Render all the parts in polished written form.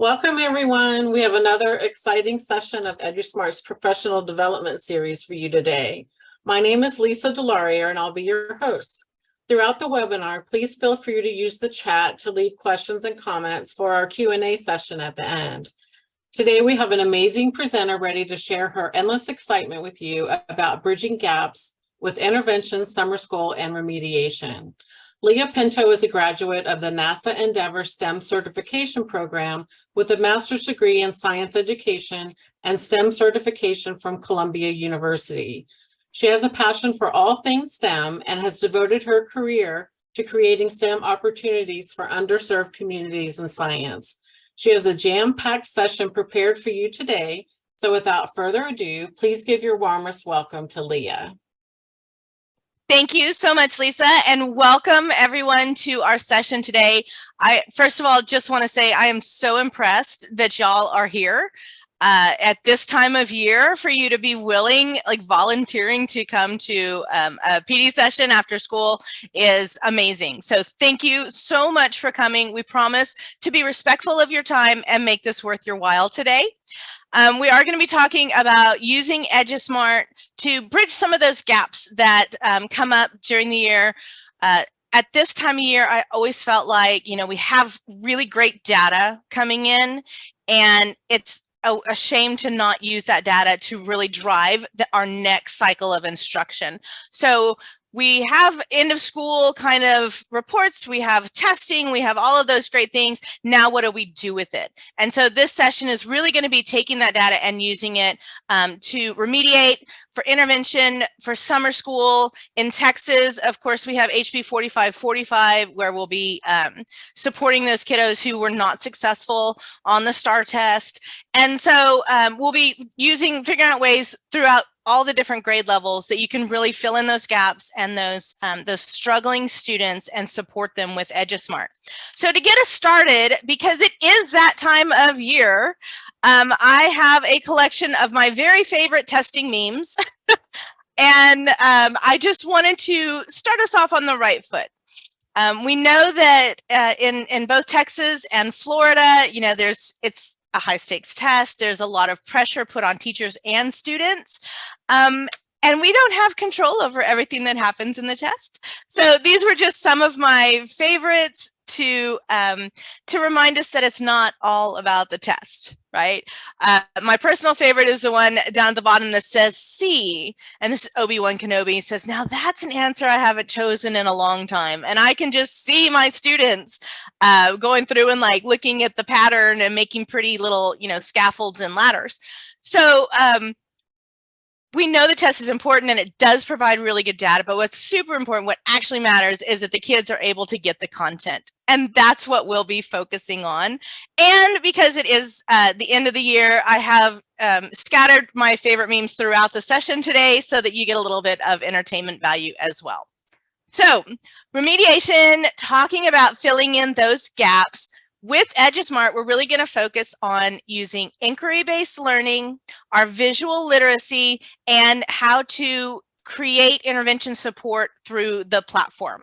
Welcome, everyone. We have another exciting session of EduSmart's professional development series for you today. My name is Lisa Delarier, and I'll be your host. Throughout the webinar, please feel free to use the chat to leave questions and comments for our Q&A session at the end. Today, we have an amazing presenter ready to share her endless excitement with you about bridging gaps with intervention, summer school, and remediation. Leah Pinto is a graduate of the NASA Endeavor STEM certification program with a master's degree in science education and STEM certification from Columbia University. She has a passion for all things STEM and has devoted her career to creating STEM opportunities for underserved communities in science. She has a jam-packed session prepared for you today. So without further ado, please give your warmest welcome to Leah. Thank you so much, Lisa, and welcome everyone to our session today. I first of all just want to say I am so impressed that y'all are here at this time of year for you to be willing, like volunteering to come to a PD session after school is amazing. So thank you so much for coming. We promise to be respectful of your time and make this worth your while today. We are going to be talking about using EduSmart to bridge some of those gaps that come up during the year. At this time of year, I always felt like, we have really great data coming in, and it's a shame to not use that data to really drive our next cycle of instruction. So we have end of school kind of reports, we have testing, we have all of those great things. Now, what do we do with it? And so this session is really going to be taking that data and using it to remediate, for intervention, for summer school. In Texas, of course, we have HB 4545, where we'll be supporting those kiddos who were not successful on the STAR test. And so we'll be figuring out ways throughout all the different grade levels that you can really fill in those gaps and those struggling students and support them with EduSmart. So to get us started, because it is that time of year, I have a collection of my very favorite testing memes. And I just wanted to start us off on the right foot. We know that in both Texas and Florida, it's a high stakes test. There's a lot of pressure put on teachers and students. And we don't have control over everything that happens in the test. So these were just some of my favorites to remind us that it's not all about the test, right? My personal favorite is the one down at the bottom that says C, and this is Obi-Wan Kenobi. Says, now that's an answer I haven't chosen in a long time. And I can just see my students going through and like looking at the pattern and making pretty little, scaffolds and ladders. So we know the test is important and it does provide really good data, but what's super important, what actually matters, is that the kids are able to get the content. And that's what we'll be focusing on. And because it is the end of the year, I have scattered my favorite memes throughout the session today so that you get a little bit of entertainment value as well. So remediation, talking about filling in those gaps. With EduSmart, we're really going to focus on using inquiry-based learning, our visual literacy, and how to create intervention support through the platform.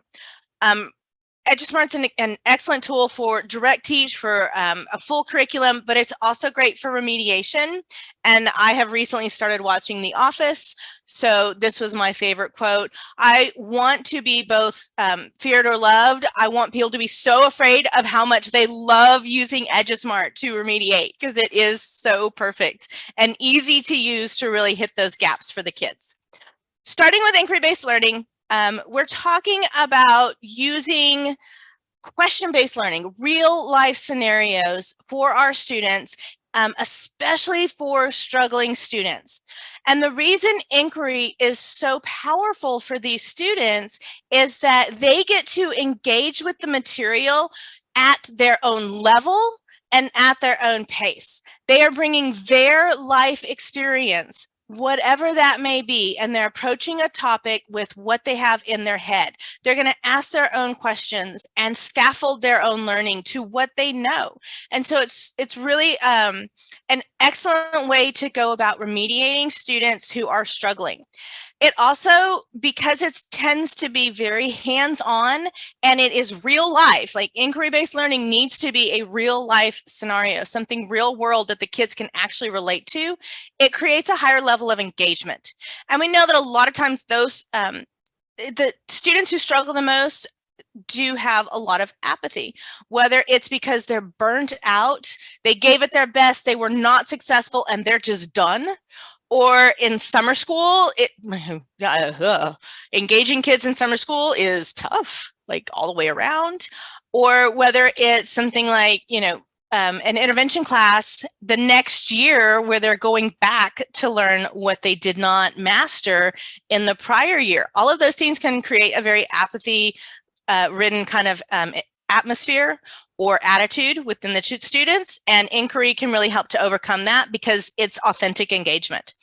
EduSmart's an excellent tool for direct teach, for a full curriculum, but it's also great for remediation. And I have recently started watching The Office. So this was my favorite quote. I want to be both feared or loved. I want people to be so afraid of how much they love using EduSmart to remediate, because it is so perfect and easy to use to really hit those gaps for the kids. Starting with inquiry-based learning, we're talking about using question-based learning, real life scenarios for our students, especially for struggling students. And the reason inquiry is so powerful for these students is that they get to engage with the material at their own level and at their own pace. They are bringing their life experience, whatever that may be, and they're approaching a topic with what they have in their head. They're going to ask their own questions and scaffold their own learning to what they know. And so it's really an excellent way to go about remediating students who are struggling. It also, because it tends to be very hands-on and it is real life, like inquiry-based learning needs to be a real life scenario, something real world that the kids can actually relate to. It creates a higher level of engagement. And we know that a lot of times those, the students who struggle the most do have a lot of apathy, whether it's because they're burnt out, they gave it their best, they were not successful, and they're just done. Or in summer school, engaging kids in summer school is tough, like all the way around. Or whether it's something like, an intervention class the next year where they're going back to learn what they did not master in the prior year. All of those things can create a very apathy ridden kind of atmosphere or attitude within the students, and inquiry can really help to overcome that because it's authentic engagement.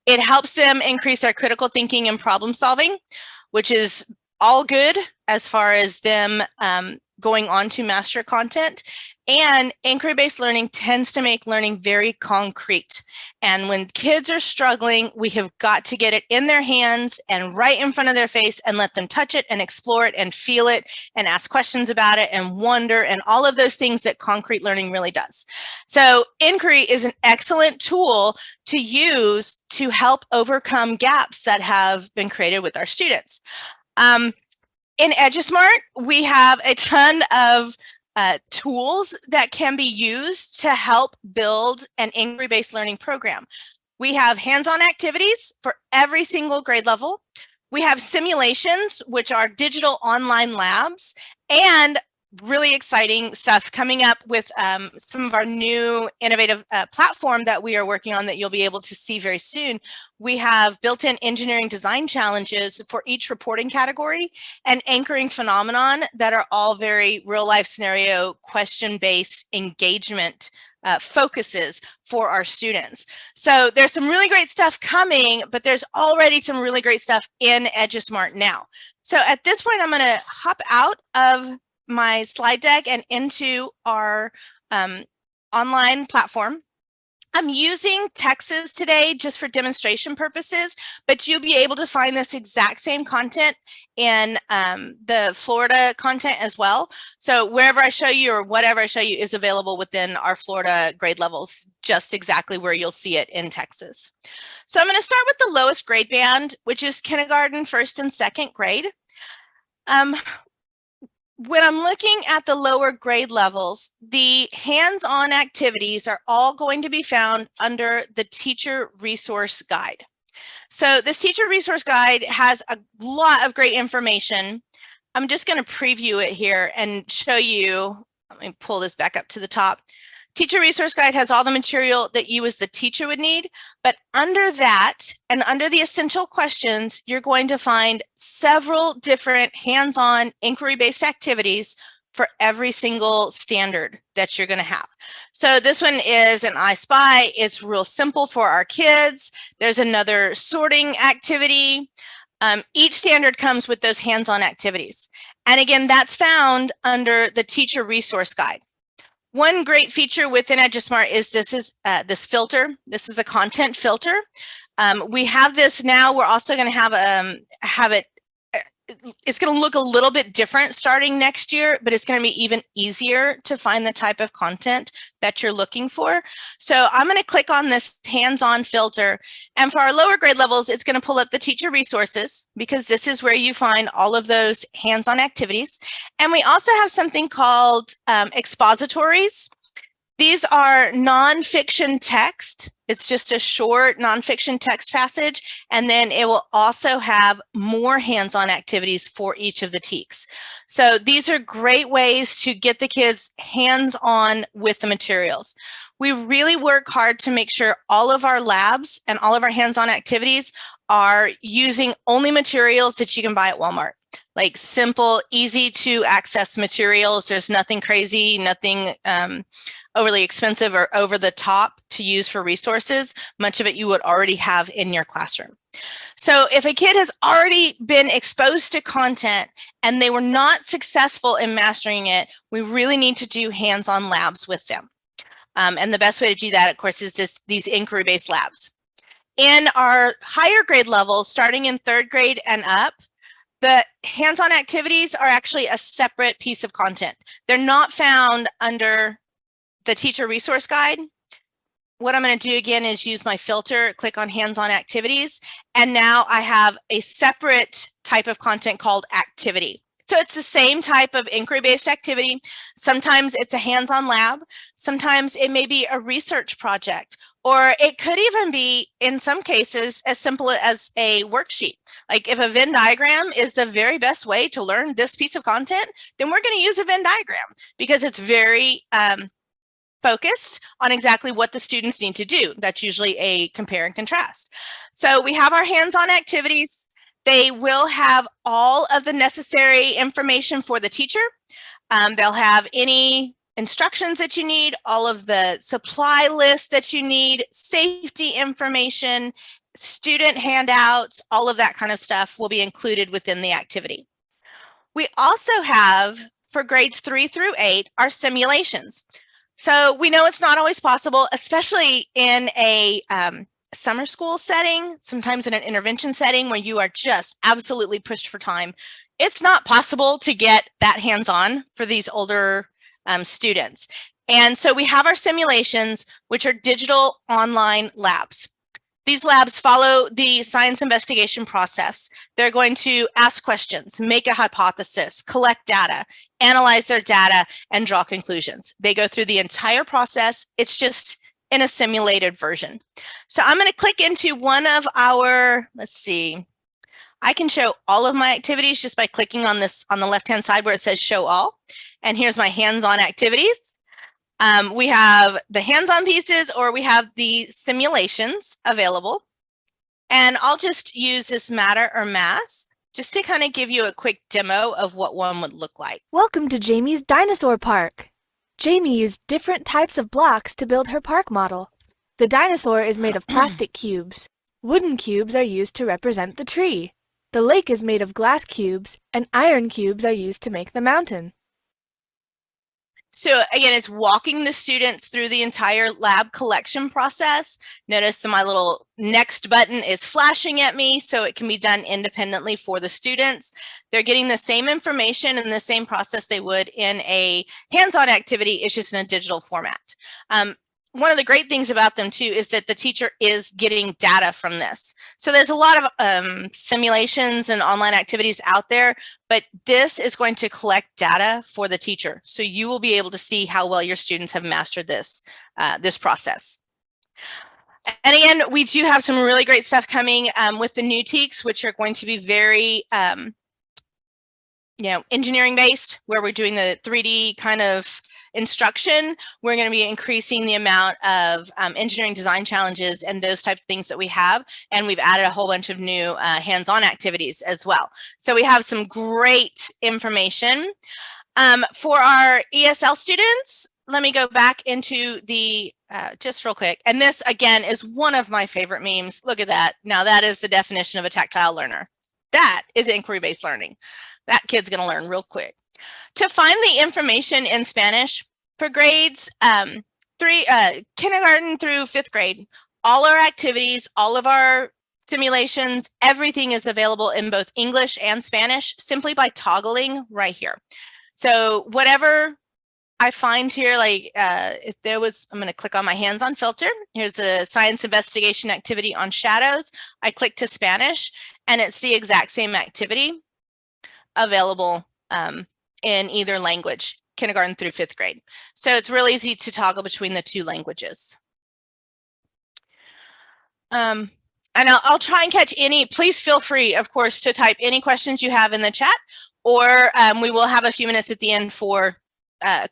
It helps them increase their critical thinking and problem solving, which is all good as far as them going on to master content. And inquiry-based learning tends to make learning very concrete. And when kids are struggling, we have got to get it in their hands and right in front of their face and let them touch it and explore it and feel it and ask questions about it and wonder and all of those things that concrete learning really does. So inquiry is an excellent tool to use to help overcome gaps that have been created with our students. In EduSmart, we have a ton of tools that can be used to help build an inquiry-based learning program. We have hands-on activities for every single grade level. We have simulations, which are digital online labs, and really exciting stuff coming up with some of our new innovative platform that we are working on that you'll be able to see very soon. We have built-in engineering design challenges for each reporting category and anchoring phenomenon that are all very real-life scenario question-based engagement focuses for our students. So there's some really great stuff coming, but there's already some really great stuff in EduSmart now. So at this point, I'm going to hop out of my slide deck and into our online platform. I'm using Texas today just for demonstration purposes, but you'll be able to find this exact same content in the Florida content as well. So wherever I show you or whatever I show you is available within our Florida grade levels, just exactly where you'll see it in Texas. So I'm going to start with the lowest grade band, which is kindergarten, first and second grade. When I'm looking at the lower grade levels, the hands-on activities are all going to be found under the teacher resource guide. So this teacher resource guide has a lot of great information. I'm just going to preview it here and show you. Let me pull this back up to the top. Teacher resource guide has all the material that you as the teacher would need, but under that and under the essential questions, you're going to find several different hands-on inquiry-based activities for every single standard that you're going to have. So this one is an I Spy. It's real simple for our kids. There's another sorting activity. Each standard comes with those hands-on activities. And again, that's found under the teacher resource guide. One great feature within EduSmart is this filter. This is a content filter. We have this now. We're also going to have it. It's going to look a little bit different starting next year, but it's going to be even easier to find the type of content that you're looking for. So I'm going to click on this hands-on filter. And for our lower grade levels, it's going to pull up the teacher resources because this is where you find all of those hands-on activities. And we also have something called expositories. These are nonfiction text. It's just a short nonfiction text passage, and then it will also have more hands-on activities for each of the TEKs. So these are great ways to get the kids hands-on with the materials. We really work hard to make sure all of our labs and all of our hands-on activities are using only materials that you can buy at Walmart. Like simple, easy to access materials. There's nothing crazy, nothing overly expensive or over the top to use for resources. Much of it you would already have in your classroom. So if a kid has already been exposed to content and they were not successful in mastering it, we really need to do hands-on labs with them. And the best way to do that, of course, is these inquiry-based labs. In our higher grade levels, starting in 3rd grade and up, the hands-on activities are actually a separate piece of content. They're not found under the teacher resource guide. What I'm going to do again is use my filter, click on hands-on activities, and now I have a separate type of content called activity. So it's the same type of inquiry-based activity. Sometimes it's a hands-on lab. Sometimes it may be a research project, or it could even be, in some cases, as simple as a worksheet. Like if a Venn diagram is the very best way to learn this piece of content, then we're going to use a Venn diagram because it's very focused on exactly what the students need to do. That's usually a compare and contrast. So we have our hands-on activities. They will have all of the necessary information for the teacher. They'll have any instructions that you need, all of the supply lists that you need, safety information, student handouts, all of that kind of stuff will be included within the activity. We also have, for grades 3 through 8, our simulations. So we know it's not always possible, especially in a summer school setting, sometimes in an intervention setting where you are just absolutely pushed for time. It's not possible to get that hands-on for these older students. And so we have our simulations, which are digital online labs. These labs follow the science investigation process. They're going to ask questions, make a hypothesis, collect data, analyze their data, and draw conclusions. They go through the entire process. It's just in a simulated version. So I'm going to click into one of our, let's see, I can show all of my activities just by clicking on this on the left-hand side where it says show all. And here's my hands-on activities. We have the hands-on pieces, or we have the simulations available. And I'll just use this matter or mass just to kind of give you a quick demo of what one would look like. Welcome to Jamie's Dinosaur Park. Jamie used different types of blocks to build her park model. The dinosaur is made of plastic cubes. Wooden cubes are used to represent the tree. The lake is made of glass cubes, and iron cubes are used to make the mountain. So again, it's walking the students through the entire lab collection process. Notice that my little next button is flashing at me, so it can be done independently for the students. They're getting the same information and the same process they would in a hands-on activity. It's just in a digital format. One of the great things about them too is that the teacher is getting data from this. So there's a lot of simulations and online activities out there, but this is going to collect data for the teacher. So you will be able to see how well your students have mastered this, this process. And again, we do have some really great stuff coming with the new TEKs, which are going to be very engineering based, where we're doing the 3D kind of instruction. We're going to be increasing the amount of engineering design challenges and those types of things that we have. And we've added a whole bunch of new hands-on activities as well. So we have some great information. For our ESL students, let me go back into the, just real quick. And this, again, is one of my favorite memes. Look at that. Now that is the definition of a tactile learner. That is inquiry-based learning. That kid's going to learn real quick. To find the information in Spanish for grades kindergarten through 5th grade, all our activities, all of our simulations, everything is available in both English and Spanish simply by toggling right here. So whatever I find here, like if there was, I'm going to click on my hands-on filter. Here's the science investigation activity on shadows. I click to Spanish, and it's the exact same activity available in either language, kindergarten through 5th grade. So it's real easy to toggle between the two languages. And I'll try and catch any, please feel free, of course, to type any questions you have in the chat, or we will have a few minutes at the end for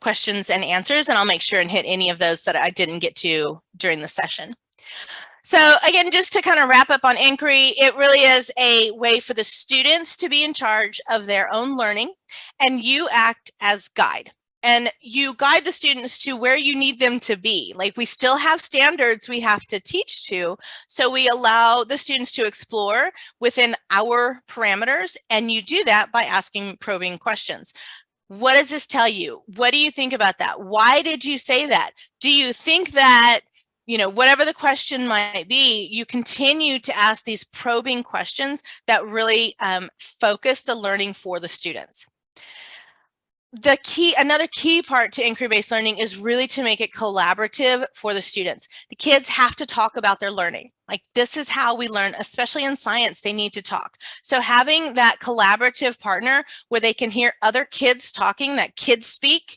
questions and answers, and I'll make sure and hit any of those that I didn't get to during the session. So again, just to kind of wrap up on inquiry, it really is a way for the students to be in charge of their own learning, and you act as guide. And you guide the students to where you need them to be. Like, we still have standards we have to teach to, so we allow the students to explore within our parameters, and you do that by asking probing questions. What does this tell you? What do you think about that? Why did you say that? Do you think that whatever the question might be, you continue to ask these probing questions that really focus the learning for the students. Another key part to inquiry-based learning is really to make it collaborative for the students. The kids have to talk about their learning. Like, this is how we learn, especially in science, they need to talk. So having that collaborative partner where they can hear other kids talking, that kids speak,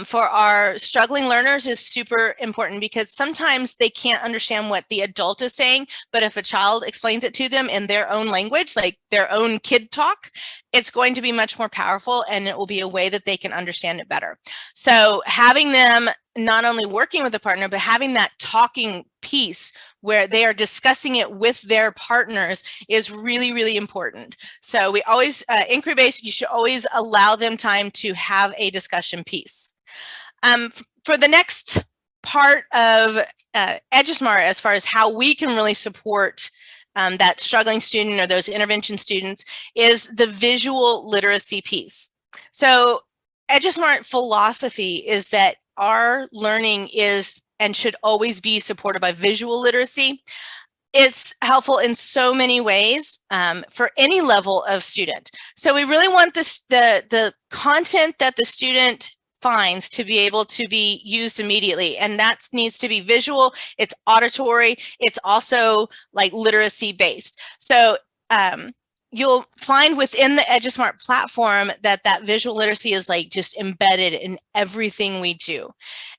for our struggling learners is super important, because sometimes they can't understand what the adult is saying, but if a child explains it to them in their own language, like their own kid talk, it's going to be much more powerful, and it will be a way that they can understand it better. So having them not only working with a partner, but having that talking piece where they are discussing it with their partners is really, really important. So we always, inquiry-based, you should always allow them time to have a discussion piece. For the next part of EduSmart, as far as how we can really support that struggling student or those intervention students, is the visual literacy piece. So EduSmart philosophy is that our learning is and should always be supported by visual literacy. It's helpful in so many ways for any level of student. So we really want the content that the student finds to be able to be used immediately, and that needs to be visual, it's auditory, it's also like literacy based. So you'll find within the EduSmart platform that visual literacy is like just embedded in everything we do.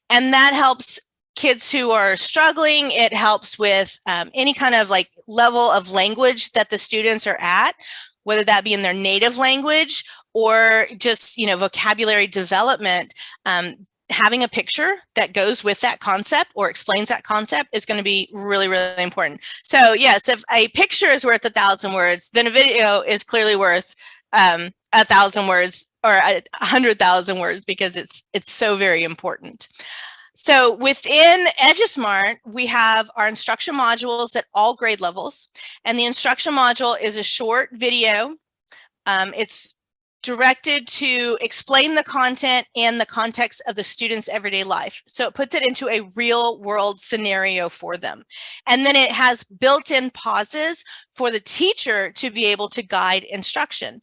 And that helps kids who are struggling. It helps with any kind of like level of language that the students are at, whether that be in their native language or just, vocabulary development. Having a picture that goes with that concept or explains that concept is going to be really, really important. So yes, if a picture is worth 1,000 words, then a video is clearly worth 1,000 words or 100,000 words, because it's so very important. So within EduSmart, we have our instruction modules at all grade levels, and the instruction module is a short video. It's directed to explain the content and the context of the student's everyday life. So it puts it into a real world scenario for them. And then it has built-in pauses for the teacher to be able to guide instruction.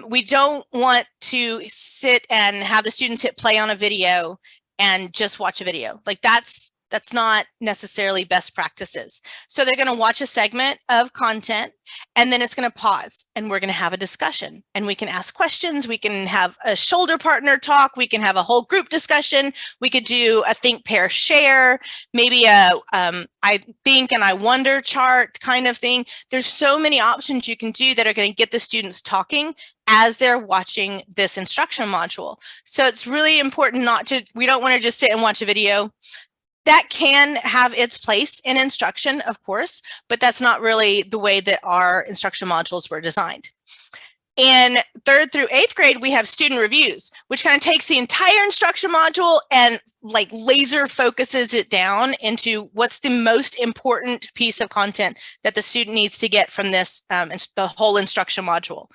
We don't want to sit and have the students hit play on a video and just watch a video. Like that's not necessarily best practices. So they're going to watch a segment of content, and then it's going to pause, and we're going to have a discussion, and we can ask questions. We can have a shoulder partner talk. We can have a whole group discussion. We could do a think, pair, share, maybe a I think and I wonder chart kind of thing. There's so many options you can do that are going to get the students talking as they're watching this instruction module. So it's really important we don't want to just sit and watch a video. That can have its place in instruction, of course, but that's not really the way that our instruction modules were designed. In 3rd through 8th grade, we have student reviews, which kind of takes the entire instruction module and like laser focuses it down into what's the most important piece of content that the student needs to get from this, the whole instruction module.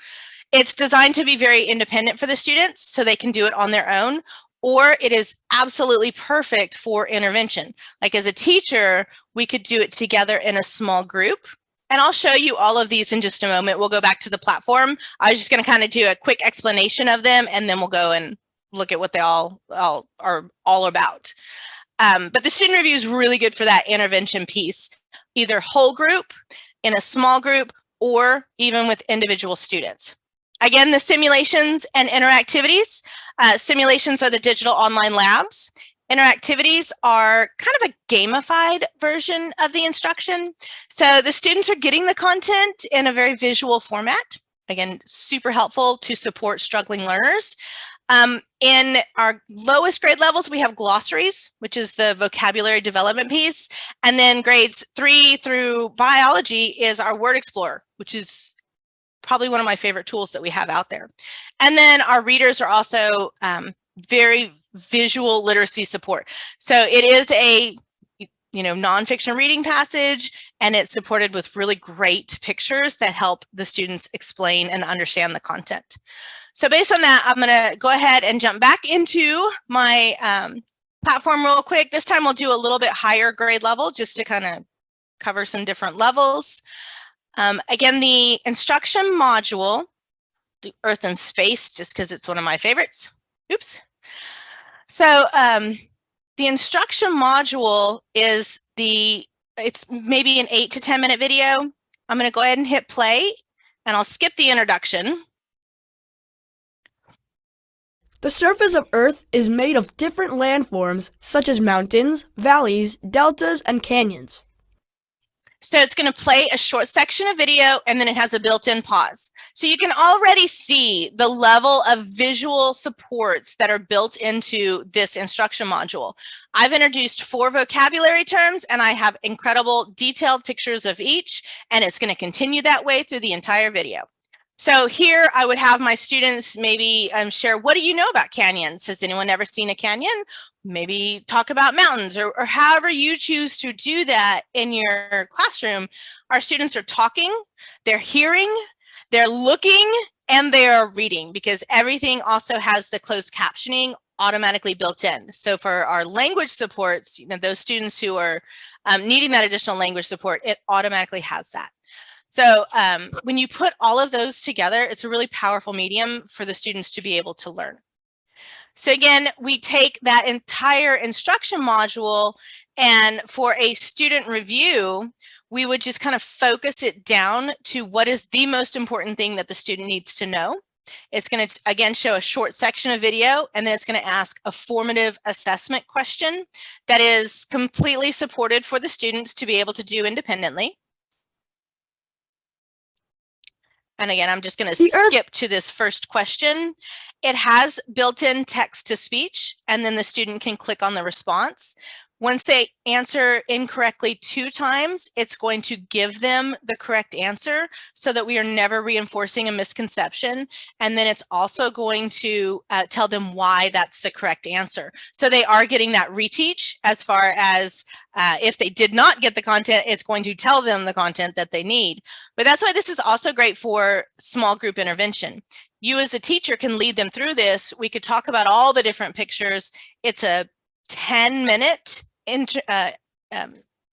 It's designed to be very independent for the students, so they can do it on their own, or it is absolutely perfect for intervention. Like as a teacher, we could do it together in a small group. And I'll show you all of these in just a moment. We'll go back to the platform. I was just going to kind of do a quick explanation of them, and then we'll go and look at what they all are all about. But the student review is really good for that intervention piece, either whole group, in a small group, or even with individual students. Again, the simulations and interactivities. Simulations are the digital online labs. Interactivities are kind of a gamified version of the instruction. So the students are getting the content in a very visual format. Again, super helpful to support struggling learners. In our lowest grade levels, we have glossaries, which is the vocabulary development piece. And then grades 3 through biology is our word explorer, which is probably one of my favorite tools that we have out there. And then our readers are also very visual literacy support. So it is a nonfiction reading passage, and it's supported with really great pictures that help the students explain and understand the content. So based on that, I'm going to go ahead and jump back into my platform real quick. This time we'll do a little bit higher grade level just to kind of cover some different levels. Again, the instruction module, the Earth and Space, just because it's one of my favorites. Oops. So the instruction module is it's maybe an 8 to 10 minute video. I'm going to go ahead and hit play, and I'll skip the introduction. The surface of Earth is made of different landforms such as mountains, valleys, deltas, and canyons. So it's going to play a short section of video, and then it has a built-in pause. So you can already see the level of visual supports that are built into this instruction module. I've introduced 4 vocabulary terms, and I have incredible detailed pictures of each, and it's going to continue that way through the entire video. So here I would have my students maybe share, what do you know about canyons? Has anyone ever seen a canyon? Maybe talk about mountains, or however you choose to do that in your classroom. Our students are talking, they're hearing, they're looking, and they're reading, because everything also has the closed captioning automatically built in. So for our language supports, those students who are needing that additional language support, it automatically has that. So when you put all of those together, it's a really powerful medium for the students to be able to learn. So again, we take that entire instruction module, and for a student review, we would just kind of focus it down to what is the most important thing that the student needs to know. It's going to, again, show a short section of video, and then it's going to ask a formative assessment question that is completely supported for the students to be able to do independently. And again, I'm just going to skip to this first question. It has built-in text to speech, and then the student can click on the response. Once they answer incorrectly 2 times, it's going to give them the correct answer so that we are never reinforcing a misconception. And then it's also going to tell them why that's the correct answer. So they are getting that reteach as far as if they did not get the content, it's going to tell them the content that they need. But that's why this is also great for small group intervention. You as a teacher can lead them through this. We could talk about all the different pictures. It's a 10-minute it's a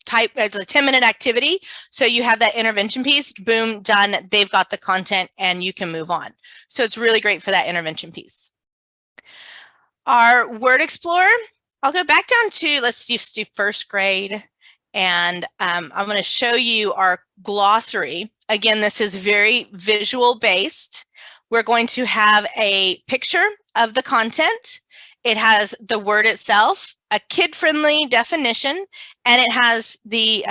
10-minute activity. So you have that intervention piece, boom, done. They've got the content and you can move on. So it's really great for that intervention piece. Our word explorer, I'll go back down to, let's do first grade. And I'm going to show you our glossary. Again, this is very visual based. We're going to have a picture of the content. It has the word itself, a kid-friendly definition, and it has the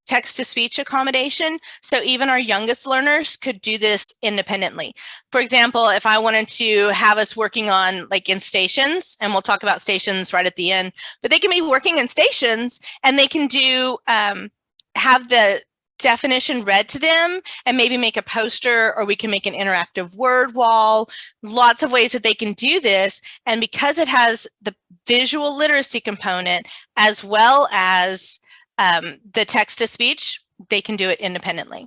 text-to-speech accommodation. So even our youngest learners could do this independently. For example, if I wanted to have us working on like in stations, and we'll talk about stations right at the end, but they can be working in stations and they can do have the definition read to them and maybe make a poster, or we can make an interactive word wall, lots of ways that they can do this. And because it has the visual literacy component as well as the text to speech, they can do it independently.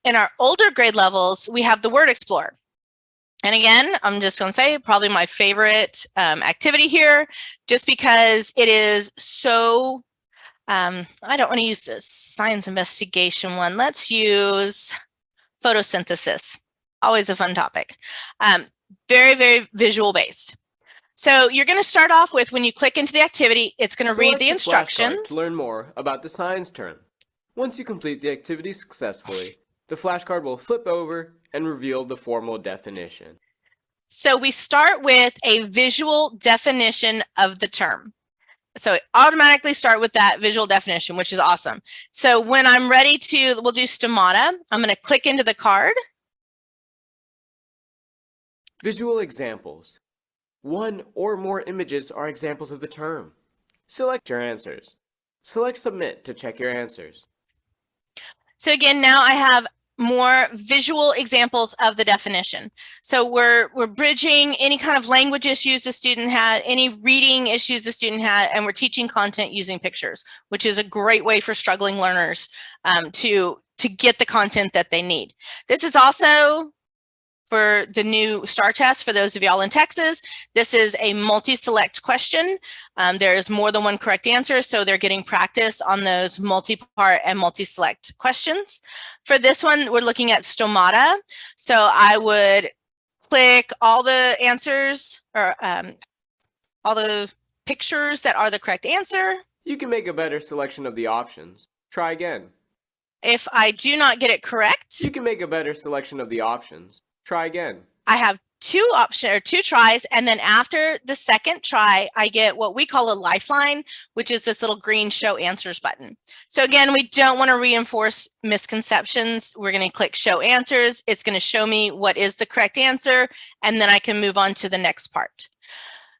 In our older grade levels, we have the word explorer. And again, I'm just going to say probably my favorite activity here, just because it is so I don't want to use this science investigation one. Let's use photosynthesis. Always a fun topic. Very, very visual based. So you're going to start off with, when you click into the activity, it's going to read the instructions. To learn more about the science term. Once you complete the activity successfully, the flashcard will flip over and reveal the formal definition. So we start with a visual definition of the term. So automatically start with that visual definition, which is awesome. So when I'm ready to, we'll do stomata. I'm going to click into the card. Visual examples. 1 or more images are examples of the term. Select your answers. Select submit to check your answers. So again, now I have more visual examples of the definition. So we're bridging any kind of language issues the student had, any reading issues the student had, and we're teaching content using pictures, which is a great way for struggling learners to get the content that they need. This is also for the new STAR test, for those of y'all in Texas, this is a multi-select question. There is more than one correct answer, so they're getting practice on those multi-part and multi-select questions. For this one, we're looking at stomata. So I would click all the answers or all the pictures that are the correct answer. You can make a better selection of the options. Try again. If I do not get it correct, You can make a better selection of the options. Try again. I have two tries, and then after the second try, I get what we call a lifeline, which is this little green show answers button. So again, we don't want to reinforce misconceptions. We're going to click show answers. It's going to show me what is the correct answer, and then I can move on to the next part.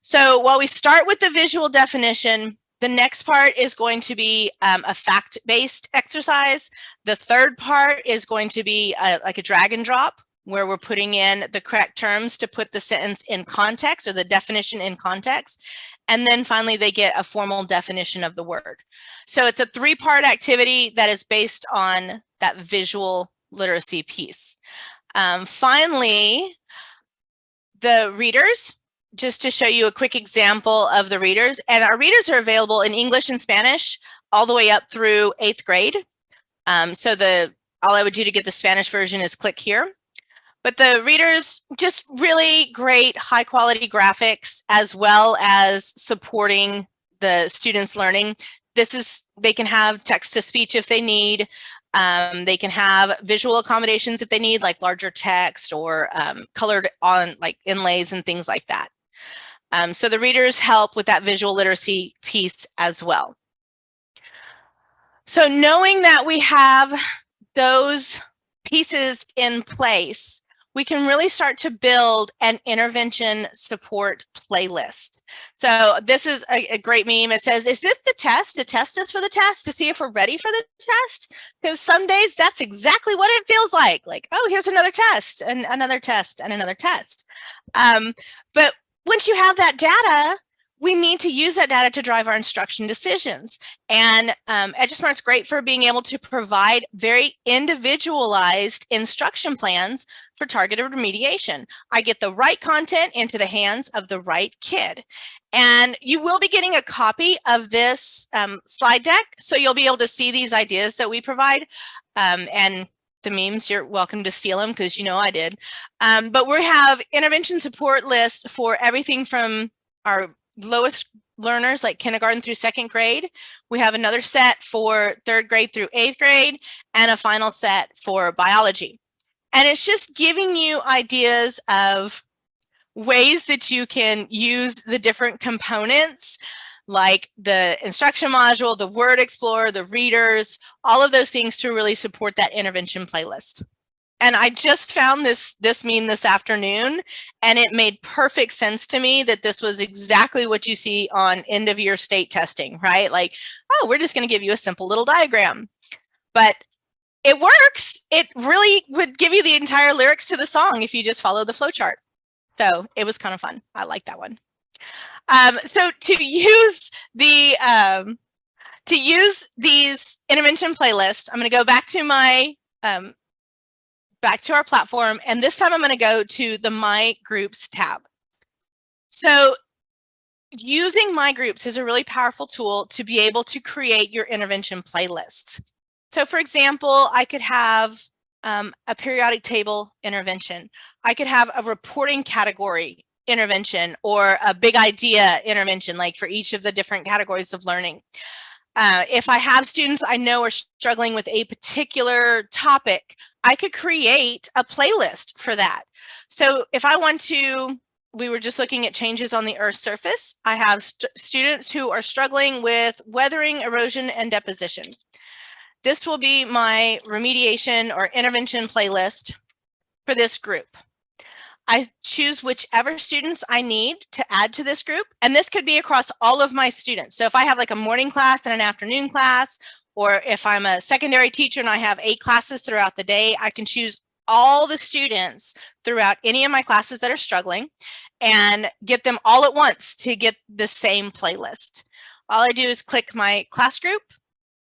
So while we start with the visual definition, the next part is going to be a fact-based exercise. The third part is going to be like a drag and drop, where we're putting in the correct terms to put the sentence in context or the definition in context. And then finally, they get a formal definition of the word. So it's a three-part activity that is based on that visual literacy piece. Finally, the readers, just to show you a quick example of the readers. And our readers are available in English and Spanish all the way up through 8th grade. All I would do to get the Spanish version is click here. But the readers, just really great high quality graphics, as well as supporting the students' learning. They can have text to speech if they need. They can have visual accommodations if they need, like larger text or colored on like inlays and things like that. So the readers help with that visual literacy piece as well. So knowing that we have those pieces in place, we can really start to build an intervention support playlist. So this is a great meme. It says, is this the test? To test us for the test, to see if we're ready for the test? Because some days that's exactly what it feels like. Like, oh, here's another test and another test and another test. But once you have that data, we need to use that data to drive our instruction decisions. And EduSmart's great for being able to provide very individualized instruction plans for targeted remediation. I get the right content into the hands of the right kid. And you will be getting a copy of this slide deck, so you'll be able to see these ideas that we provide. And the memes, you're welcome to steal them because you know I did. But we have intervention support lists for everything from our lowest learners, like kindergarten through 2nd grade. We have another set for 3rd grade through 8th grade, and a final set for biology. And it's just giving you ideas of ways that you can use the different components, like the instruction module, the word explorer, the readers, all of those things to really support that intervention playlist. And I just found this meme this afternoon, and it made perfect sense to me that this was exactly what you see on end of year state testing, right? Like, oh, we're just going to give you a simple little diagram. But it works. It really would give you the entire lyrics to the song if you just follow the flow chart. So it was kind of fun. I like that one. So to use these intervention playlists, I'm going to go back to my back to our platform, and this time I'm going to go to the My Groups tab. So using My Groups is a really powerful tool to be able to create your intervention playlists. So for example, I could have a periodic table intervention. I could have a reporting category intervention, or a big idea intervention, like for each of the different categories of learning. If I have students I know are struggling with a particular topic, I could create a playlist for that. So if I want to, we were just looking at changes on the Earth's surface. I have students who are struggling with weathering, erosion, and deposition. This will be my remediation or intervention playlist for this group. I choose whichever students I need to add to this group, and this could be across all of my students. So if I have like a morning class and an afternoon class, or if I'm a secondary teacher and I have 8 classes throughout the day, I can choose all the students throughout any of my classes that are struggling and get them all at once to get the same playlist. All I do is click my class group,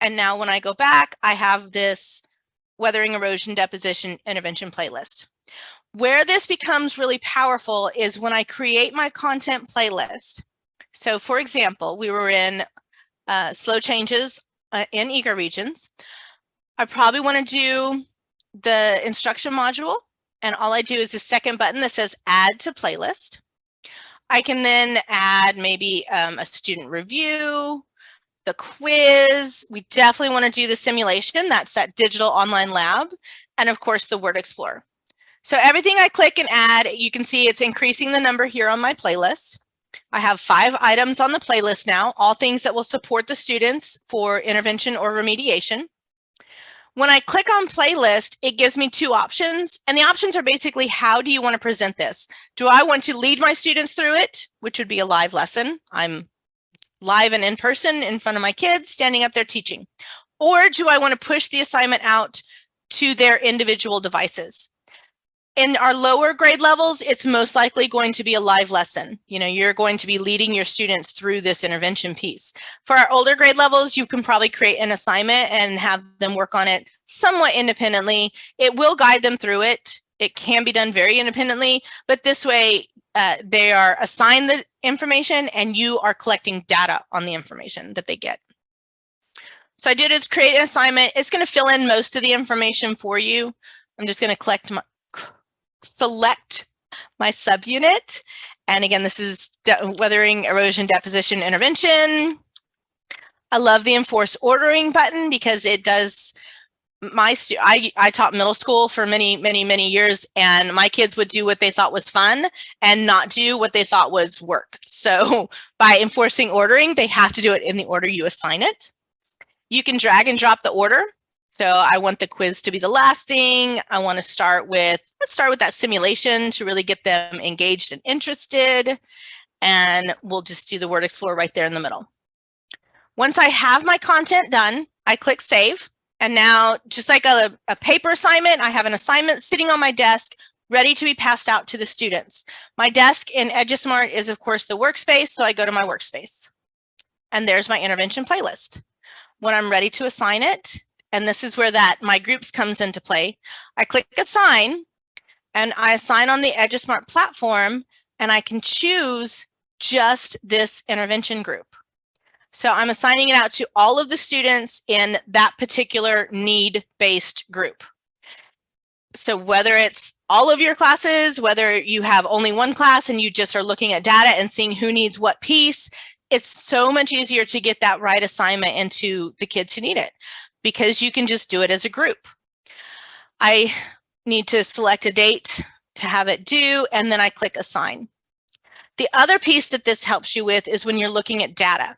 and now when I go back, I have this weathering, erosion, deposition, intervention playlist. Where this becomes really powerful is when I create my content playlist. So for example, we were in slow changes in ecoregions. I probably want to do the instruction module, and all I do is the second button that says add to playlist. I can then add maybe a student review, the quiz. We definitely want to do the simulation. That's that digital online lab. And of course, the word explorer. So everything I click and add, you can see it's increasing the number here on my playlist. I have 5 items on the playlist now, all things that will support the students for intervention or remediation. When I click on playlist, it gives me 2 options, and the options are basically, how do you want to present this? Do I want to lead my students through it, which would be a live lesson? I'm live and in person in front of my kids, standing up there teaching. Or do I want to push the assignment out to their individual devices? In our lower grade levels, it's most likely going to be a live lesson. You know, you're going to be leading your students through this intervention piece. For our older grade levels, you can probably create an assignment and have them work on it somewhat independently. It will guide them through it. It can be done very independently, but this way they are assigned the information and you are collecting data on the information that they get. So I did is create an assignment. It's going to fill in most of the information for you. I'm just going to select my subunit. And again, this is weathering, erosion, deposition, intervention. I love the enforce ordering button because it does I taught middle school for many years, and my kids would do what they thought was fun and not do what they thought was work. So by enforcing ordering, they have to do it in the order you assign it. You can drag and drop the order. So I want the quiz to be the last thing. I want to start with, let's start with that simulation to really get them engaged and interested. And we'll just do the word explorer right there in the middle. Once I have my content done, I click save. And now, just like a paper assignment, I have an assignment sitting on my desk, ready to be passed out to the students. My desk in EduSmart is, of course, the workspace, so I go to my workspace. And there's my intervention playlist. When I'm ready to assign it, and this is where that my groups comes into play, I click assign, and I assign on the EduSmart platform, and I can choose just this intervention group. So I'm assigning it out to all of the students in that particular need-based group. So whether it's all of your classes, whether you have only one class and you just are looking at data and seeing who needs what piece, it's so much easier to get that right assignment into the kids who need it because you can just do it as a group. I need to select a date to have it due, and then I click assign. The other piece that this helps you with is when you're looking at data.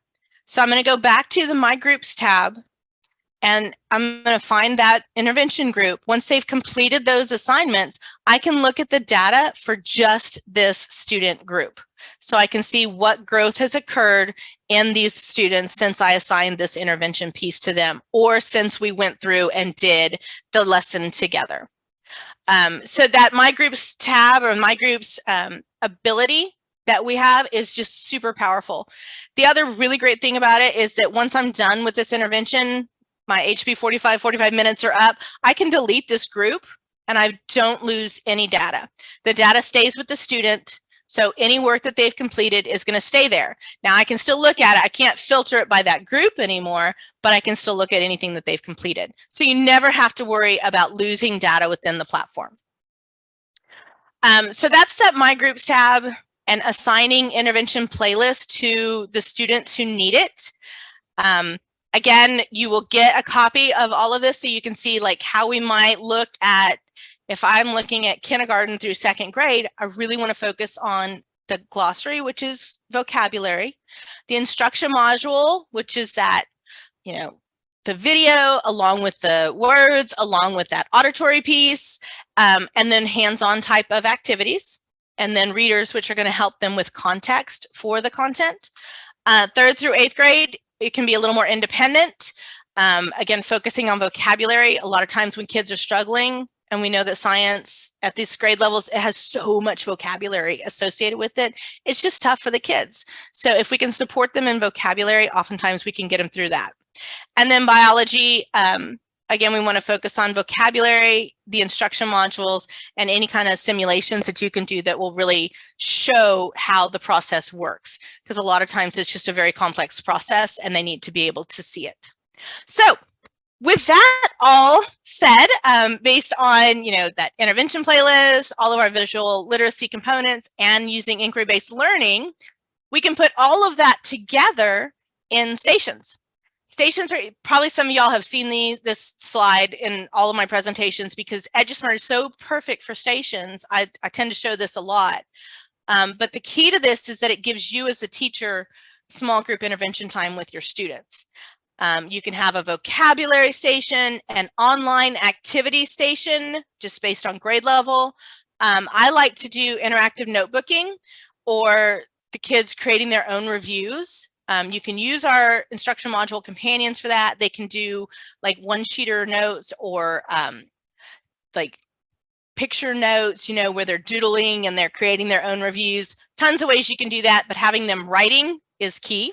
So I'm going to go back to the My Groups tab, and I'm going to find that intervention group. Once they've completed those assignments, I can look at the data for just this student group. So I can see what growth has occurred in these students since I assigned this intervention piece to them, or since we went through and did the lesson together. So that My Groups tab or My Groups ability that we have is just super powerful. The other really great thing about it is that once I'm done with this intervention, my HB 45 minutes are up, I can delete this group and I don't lose any data. The data stays with the student, so any work that they've completed is going to stay there. Now I can still look at it. I can't filter it by that group anymore, but I can still look at anything that they've completed. So you never have to worry about losing data within the platform. So that's that My Groups tab and assigning intervention playlist to the students who need it. Again, you will get a copy of all of this so you can see like how we might look at, if I'm looking at kindergarten through 2nd grade, I really want to focus on the glossary, which is vocabulary, the instruction module, which is that, you know, the video along with the words, along with that auditory piece, and then hands-on type of activities. And then readers, which are going to help them with context for the content. 3rd through 8th grade, it can be a little more independent. Again, focusing on vocabulary. A lot of times when kids are struggling, and we know that science at these grade levels, it has so much vocabulary associated with it. It's just tough for the kids. So if we can support them in vocabulary, oftentimes we can get them through that. And then biology, Again, we want to focus on vocabulary, the instruction modules, and any kind of simulations that you can do that will really show how the process works. Because a lot of times it's just a very complex process and they need to be able to see it. So with that all said, based on, that intervention playlist, all of our visual literacy components, and using inquiry-based learning, we can put all of that together in stations. Stations are probably some of y'all have seen this slide in all of my presentations because EduSmart is so perfect for stations. I tend to show this a lot. But the key to this is that it gives you as a teacher small group intervention time with your students. You can have a vocabulary station, an online activity station, just based on grade level. I like to do interactive notebooking or the kids creating their own reviews. You can use our instruction module companions for that. They can do like one-sheeter notes or like picture notes, where they're doodling and they're creating their own reviews. Tons of ways you can do that, but having them writing is key.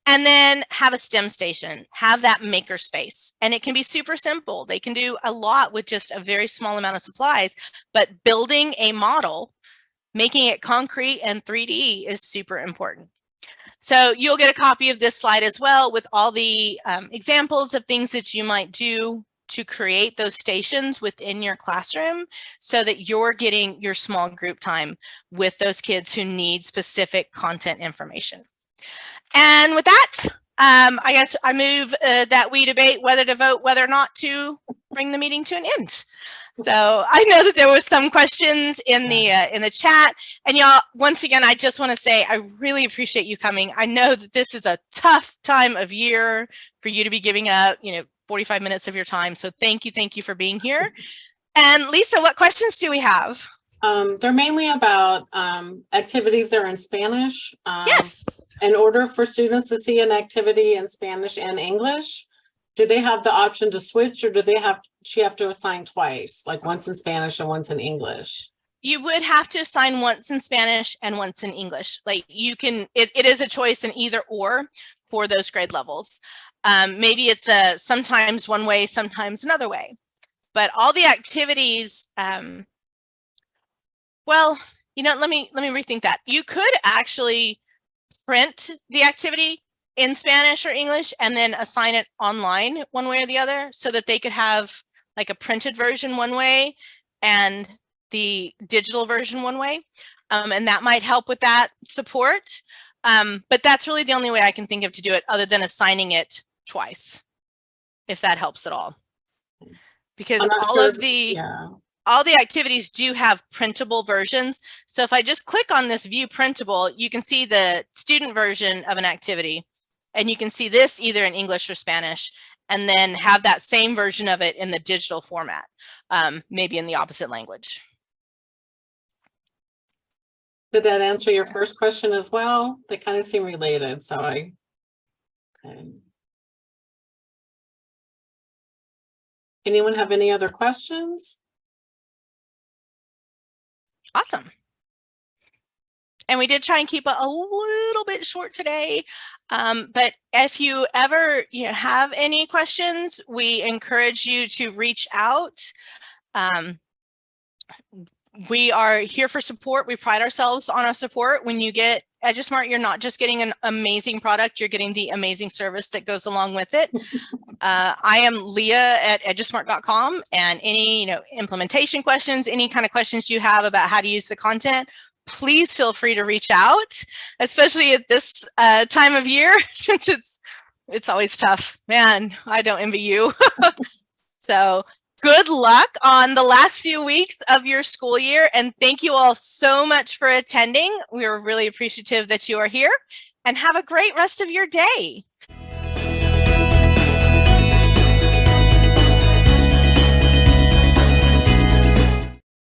And then have a STEM station, have that maker space. And it can be super simple. They can do a lot with just a very small amount of supplies, but building a model, making it concrete and 3D is super important. So you'll get a copy of this slide as well with all the examples of things that you might do to create those stations within your classroom so that you're getting your small group time with those kids who need specific content information. And with that, I guess I move that we debate whether to vote, whether or not to bring the meeting to an end. So I know that there was some questions in the chat, and y'all, once again, I just want to say I really appreciate you coming. I know that this is a tough time of year for you to be giving up, 45 minutes of your time. So thank you for being here. And Lisa, what questions do we have? They're mainly about activities that are in Spanish. Yes. In order for students to see an activity in Spanish and English, do they have the option to switch, or do she have to assign twice, like once in Spanish and once in English? You would have to assign once in Spanish and once in English. Like you can, it is a choice in either or for those grade levels. Maybe it's sometimes one way, sometimes another way. But all the activities, well, let me rethink that. You could actually print the activity in Spanish or English and then assign it online one way or the other so that they could have like a printed version one way and the digital version one way. And that might help with that support. But that's really the only way I can think of to do it other than assigning it twice, if that helps at all. Because all the activities do have printable versions. So if I just click on this view printable, you can see the student version of an activity. And you can see this either in English or Spanish, and then have that same version of it in the digital format, maybe in the opposite language. Did that answer your first question as well? They kind of seem related, so okay. Anyone have any other questions? Awesome. And we did try and keep it a little bit short today. But if you ever have any questions, we encourage you to reach out. We are here for support. We pride ourselves on our support. When you get EduSmart, you're not just getting an amazing product, you're getting the amazing service that goes along with it. I am Leah at edusmart.com, and any implementation questions, any kind of questions you have about how to use the content, please feel free to reach out, especially at this time of year, since it's always tough. Man, I don't envy you. So good luck on the last few weeks of your school year, and thank you all so much for attending. We are really appreciative that you are here, and have a great rest of your day.